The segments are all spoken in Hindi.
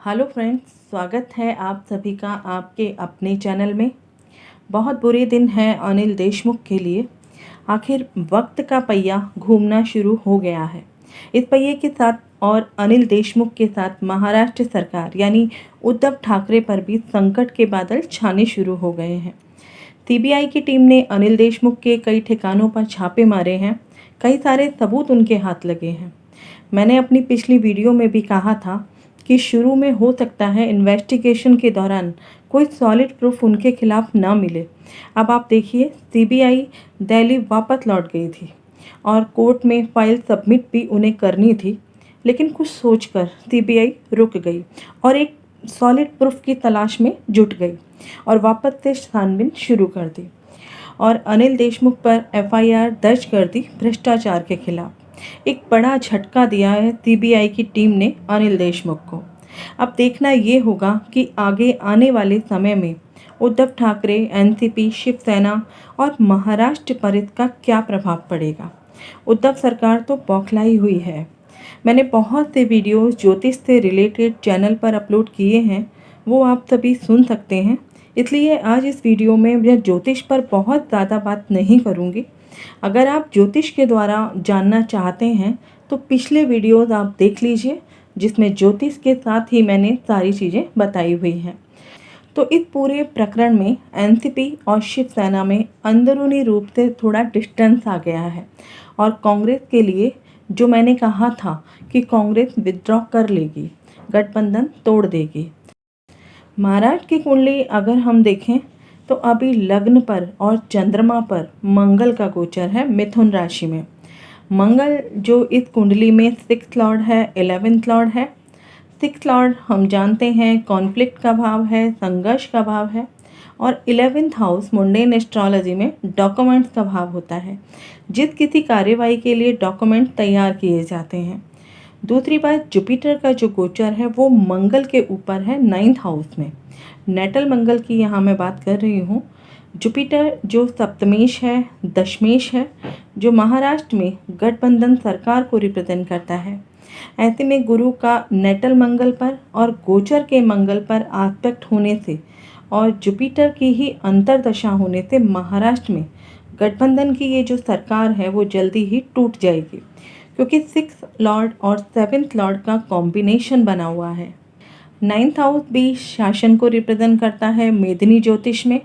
हेलो फ्रेंड्स, स्वागत है आप सभी का आपके अपने चैनल में। बहुत बुरे दिन हैं अनिल देशमुख के लिए। आखिर वक्त का पहिया घूमना शुरू हो गया है। इस पहिए के साथ और अनिल देशमुख के साथ महाराष्ट्र सरकार यानी उद्धव ठाकरे पर भी संकट के बादल छाने शुरू हो गए हैं। सीबीआई की टीम ने अनिल देशमुख के कई ठिकानों पर छापे मारे हैं। कई सारे सबूत उनके हाथ लगे हैं। मैंने अपनी पिछली वीडियो में भी कहा था कि शुरू में हो सकता है इन्वेस्टिगेशन के दौरान कोई सॉलिड प्रूफ उनके खिलाफ ना मिले। अब आप देखिए, सीबीआई दिल्ली वापस लौट गई थी और कोर्ट में फाइल सबमिट भी उन्हें करनी थी, लेकिन कुछ सोचकर सीबीआई रुक गई और एक सॉलिड प्रूफ की तलाश में जुट गई और वापस से छानबीन शुरू कर दी और अनिल देशमुख पर एफआईआर दर्ज कर दी भ्रष्टाचार के खिलाफ। एक बड़ा झटका दिया है सीबीआई की टीम ने अनिल देशमुख को। अब देखना ये होगा कि आगे आने वाले समय में उद्धव ठाकरे, एनसीपी, शिवसेना और महाराष्ट्र पर इसका क्या प्रभाव पड़ेगा। उद्धव सरकार तो बौखलाई हुई है। मैंने बहुत से वीडियोस ज्योतिष से रिलेटेड चैनल पर अपलोड किए हैं, वो आप सभी सुन सकते हैं। इसलिए आज इस वीडियो में मैं ज्योतिष पर बहुत ज़्यादा बात नहीं करूँगी। अगर आप ज्योतिष के द्वारा जानना चाहते हैं तो पिछले वीडियोस आप देख लीजिए, जिसमें ज्योतिष के साथ ही मैंने सारी चीज़ें बताई हुई हैं। तो इस पूरे प्रकरण में एनसीपी और शिवसेना में अंदरूनी रूप से थोड़ा डिस्टेंस आ गया है और कांग्रेस के लिए जो मैंने कहा था कि कांग्रेस विथड्रॉ कर लेगी, गठबंधन तोड़ देगी। महाराष्ट्र की कुंडली अगर हम देखें तो अभी लग्न पर और चंद्रमा पर मंगल का गोचर है मिथुन राशि में। मंगल जो इस कुंडली में 6th लॉर्ड है, 11th लॉर्ड है। 6th लॉर्ड हम जानते हैं कॉन्फ्लिक्ट का भाव है, संघर्ष का भाव है और 11th हाउस मुंडेन एस्ट्रोलॉजी में डॉक्यूमेंट्स का भाव होता है, जिस किसी कार्यवाही के लिए डॉक्यूमेंट तैयार किए जाते हैं। दूसरी बात, जुपिटर का जो गोचर है वो मंगल के ऊपर है 9th हाउस में। नेटल मंगल की यहाँ मैं बात कर रही हूँ। जुपिटर जो सप्तमेश है, दशमेश है, जो महाराष्ट्र में गठबंधन सरकार को रिप्रेजेंट करता है। ऐसे में गुरु का नेटल मंगल पर और गोचर के मंगल पर आस्पेक्ट होने से और जुपिटर की ही अंतर्दशा होने से महाराष्ट्र में गठबंधन की ये जो सरकार है वो जल्दी ही टूट जाएगी, क्योंकि 6th लॉर्ड और 7th लॉर्ड का कॉम्बिनेशन बना हुआ है। 9th हाउस भी शासन को रिप्रेजेंट करता है मेदिनी ज्योतिष में।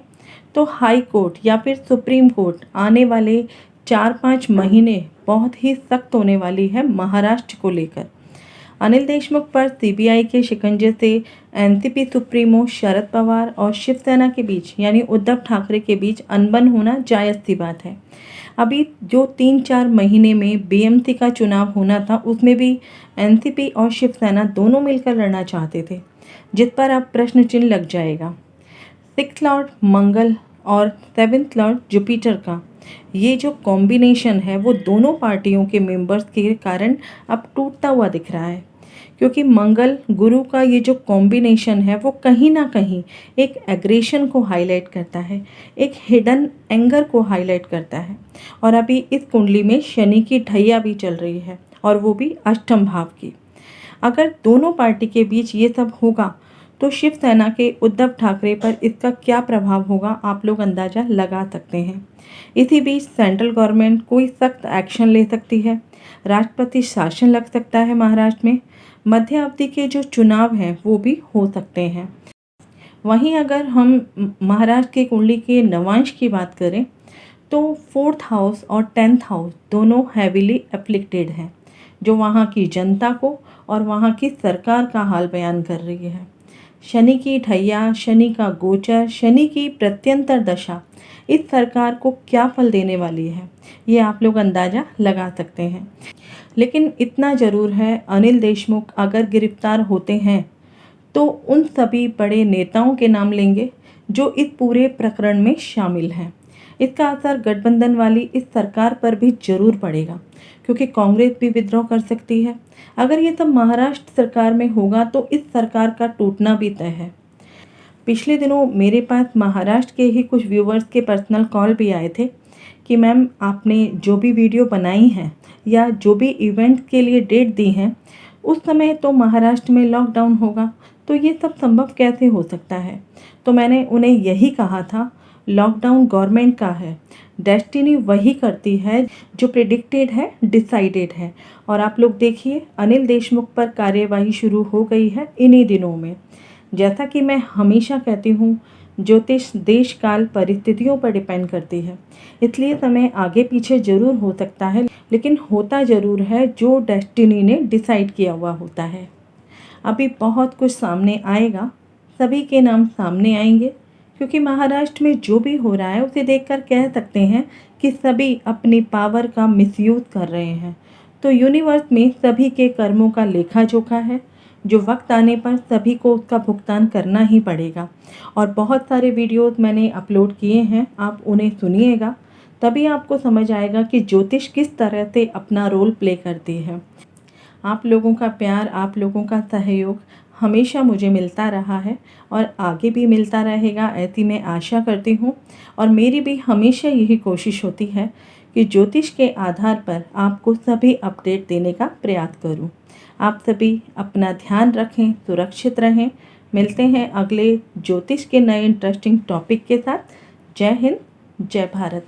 तो हाई कोर्ट या फिर सुप्रीम कोर्ट आने वाले 4-5 महीने बहुत ही सख्त होने वाली है महाराष्ट्र को लेकर। अनिल देशमुख पर सीबीआई के शिकंजे से एनसीपी सुप्रीमो शरद पवार और शिवसेना के बीच यानी उद्धव ठाकरे के बीच अनबन होना जायज़ सी बात है। अभी जो 3-4 महीने में बीएमसी का चुनाव होना था, उसमें भी एनसीपी और शिवसेना दोनों मिलकर लड़ना चाहते थे, जिस पर अब प्रश्न चिन्ह लग जाएगा। 6th लॉर्ड मंगल और 7th लॉर्ड जुपिटर का ये जो कॉम्बिनेशन है वो दोनों पार्टियों के मेंबर्स के कारण अब टूटता हुआ दिख रहा है, क्योंकि मंगल गुरु का ये जो कॉम्बिनेशन है वो कहीं ना कहीं एक एग्रेशन को हाईलाइट करता है, एक हिडन एंगर को हाईलाइट करता है। और अभी इस कुंडली में शनि की ढैया भी चल रही है और वो भी अष्टम भाव की। अगर दोनों पार्टी के बीच ये सब होगा तो शिवसेना के उद्धव ठाकरे पर इसका क्या प्रभाव होगा आप लोग अंदाज़ा लगा सकते हैं। इसी बीच सेंट्रल गवर्नमेंट कोई सख्त एक्शन ले सकती है, राष्ट्रपति शासन लग सकता है महाराष्ट्र में, मध्य अवधि के जो चुनाव हैं वो भी हो सकते हैं। वहीं अगर हम महाराष्ट्र के कुंडली के नवांश की बात करें तो 4th हाउस और 10th हाउस दोनों हैविली एफ्लिक्टेड हैं, जो वहाँ की जनता को और वहाँ की सरकार का हाल बयान कर रही है। शनि की ढैया, शनि का गोचर, शनि की प्रत्यंतर दशा इस सरकार को क्या फल देने वाली है ये आप लोग अंदाज़ा लगा सकते हैं। लेकिन इतना ज़रूर है, अनिल देशमुख अगर गिरफ्तार होते हैं तो उन सभी बड़े नेताओं के नाम लेंगे जो इस पूरे प्रकरण में शामिल हैं। इसका असर गठबंधन वाली इस सरकार पर भी जरूर पड़ेगा, क्योंकि कांग्रेस भी विद्रोह कर सकती है। अगर ये सब महाराष्ट्र सरकार में होगा तो इस सरकार का टूटना भी तय है। पिछले दिनों मेरे पास महाराष्ट्र के ही कुछ व्यूवर्स के पर्सनल कॉल भी आए थे कि मैम आपने जो भी वीडियो बनाई हैं या जो भी इवेंट के लिए डेट दी हैं उस समय तो महाराष्ट्र में लॉकडाउन होगा, तो ये सब संभव कैसे हो सकता है। तो मैंने उन्हें यही कहा था, लॉकडाउन गवर्नमेंट का है, डेस्टिनी वही करती है जो प्रिडिक्टेड है, डिसाइडेड है। और आप लोग देखिए, अनिल देशमुख पर कार्यवाही शुरू हो गई है इन्हीं दिनों में। जैसा कि मैं हमेशा कहती हूँ, ज्योतिष देश काल परिस्थितियों पर डिपेंड करती है, इसलिए समय आगे पीछे ज़रूर हो सकता है, लेकिन होता ज़रूर है जो डेस्टिनी ने डिसाइड किया हुआ होता है। अभी बहुत कुछ सामने आएगा, सभी के नाम सामने आएंगे, क्योंकि महाराष्ट्र में जो भी हो रहा है उसे देखकर कह सकते हैं कि सभी अपनी पावर का मिसयूज़ कर रहे हैं। तो यूनिवर्स में सभी के कर्मों का लेखा जोखा है, जो वक्त आने पर सभी को उसका भुगतान करना ही पड़ेगा। और बहुत सारे वीडियोस मैंने अपलोड किए हैं, आप उन्हें सुनिएगा, तभी आपको समझ आएगा कि ज्योतिष किस तरह से अपना रोल प्ले करती है। आप लोगों का प्यार, आप लोगों का सहयोग हमेशा मुझे मिलता रहा है और आगे भी मिलता रहेगा, ऐसी मैं आशा करती हूँ। और मेरी भी हमेशा यही कोशिश होती है कि ज्योतिष के आधार पर आपको सभी अपडेट देने का प्रयास करूँ। आप सभी अपना ध्यान रखें, सुरक्षित रहें। मिलते हैं अगले ज्योतिष के नए इंटरेस्टिंग टॉपिक के साथ। जय हिंद, जय भारत।